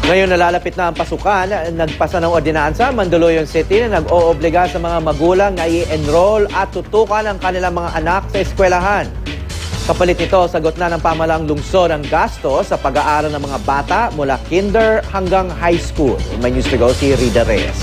Ngayon nalalapit na ang pasukan, nagpasa ng ordinansa Mandaluyong City na nag-oobliga sa mga magulang na i-enroll at tutukan ang kanilang mga anak sa eskwelahan. Kapalit nito, sagot na ng pamahalang lungsod ang gasto sa pag-aaral ng mga bata mula kinder hanggang high school. May news to go si Rida Reyes.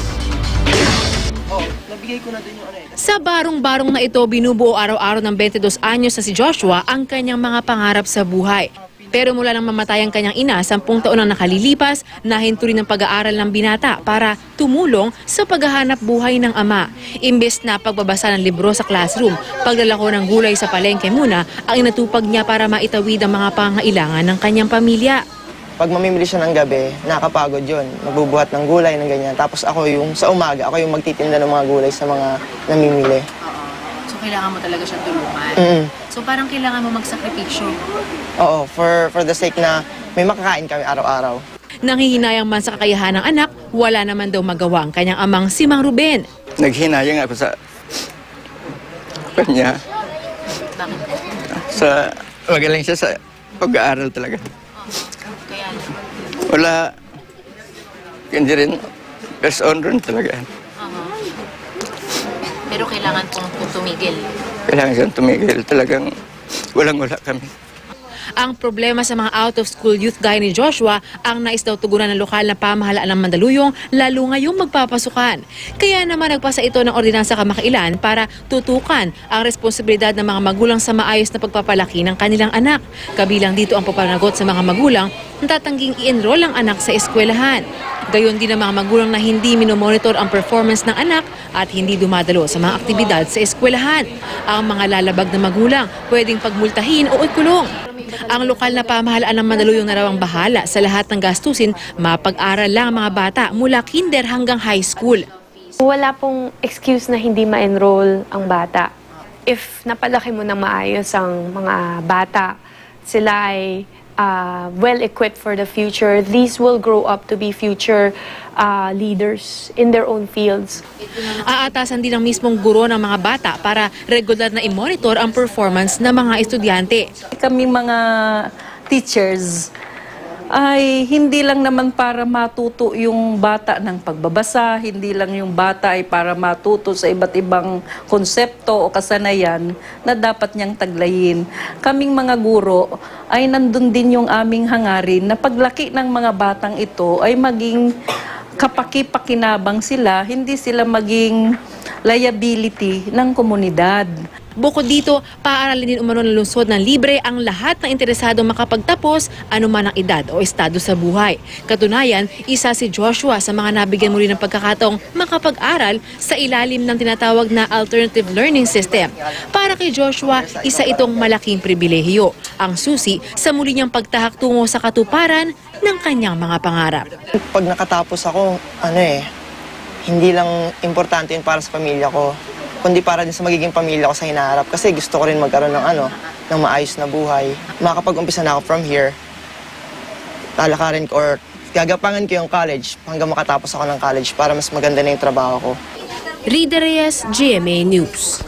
Sa barong-barong na ito, binubuo araw-araw ng 22 anyos na si Joshua ang kanyang mga pangarap sa buhay. Pero mula nang mamatay ang kanyang ina, 10 taon ang nakalilipas, nahinto rin ng pag-aaral ng binata para tumulong sa paghahanap buhay ng ama. Imbes na pagbabasa ng libro sa classroom, paglalako ng gulay sa palengke muna ang inatupag niya para maitawid ang mga pangangailangan ng kanyang pamilya. Pag mamimili siya ng gabi, nakakapagod yun. Magbubuhat ng gulay, ng ganyan. Tapos ako yung, sa umaga, ako yung magtitinda ng mga gulay sa mga namimili. So kailangan mo talaga siyang tulungan? So parang kailangan mo magsakripisyo? Oo, for the sake na may makakain kami araw-araw. Nanghihinayang man sa kakayahan ng anak, wala naman daw magawa ang kanyang amang si Mang Ruben. Naghinayang ako sa kanya. Bakit? Magaling siya sa pag-aaral talaga. Kaya Wala, hindi rin, first on run talaga. Pero kailangan pong tumigil. Kailangan siyang tumigil, talagang walang-wala kami. Ang problema sa mga out-of-school youth gaya ni Joshua ang nais daw tugunan ng lokal na pamahalaan ng Mandaluyong lalo ngayong magpapasukan. Kaya naman nagpasa ito ng ordinansa kamakailan para tutukan ang responsibilidad ng mga magulang sa maayos na pagpapalaki ng kanilang anak. Kabilang dito ang papanagot sa mga magulang na tatangging i-enroll ang anak sa eskwelahan. Gayon din ang mga magulang na hindi minomonitor ang performance ng anak at hindi dumadalo sa mga aktibidad sa eskwelahan. Ang mga lalabag na magulang pwedeng pagmultahin o ikulong. Ang lokal na pamahalaan ng Mandaluyong na raw ang bahala sa lahat ng gastusin, mapag-aral lang ang mga bata mula kinder hanggang high school. Wala pong excuse na hindi ma-enroll ang bata. If napalaki mo ng maayos ang mga bata, sila ay well-equipped for the future. These will grow up to be future leaders in their own fields. Aatasan din ang mismong guro ng mga bata para regular na i-monitor ang performance ng mga estudyante. Kami mga teachers ay hindi lang naman para matuto yung bata ng pagbabasa, hindi lang yung bata ay para matuto sa iba't ibang konsepto o kasanayan na dapat niyang taglayin. Kaming mga guro ay nandun din yung aming hangarin na paglaki ng mga batang ito ay maging kapaki-pakinabang sila, hindi sila maging liability ng komunidad. Bukod dito, paaralin din umano ng lungsod ng libre ang lahat ng interesado makapagtapos anuman ang edad o estado sa buhay. Katunayan, isa si Joshua sa mga nabigyan muli ng pagkakataong makapag-aral sa ilalim ng tinatawag na alternative learning system. Para kay Joshua, isa itong malaking pribilehiyo, ang susi sa muli niyang pagtahak tungo sa katuparan ng kanyang mga pangarap. Pag nakatapos ako, hindi lang importante yun para sa pamilya ko, kundi para din sa magiging pamilya ko sa hinaharap. Kasi gusto ko rin magkaroon ng maayos na buhay. Makapag-umpisa na ako from here, lalakarin ko or gagapangan ko yung college hanggang makatapos ako ng college para mas maganda na yung trabaho ko. Rida Reyes, GMA News.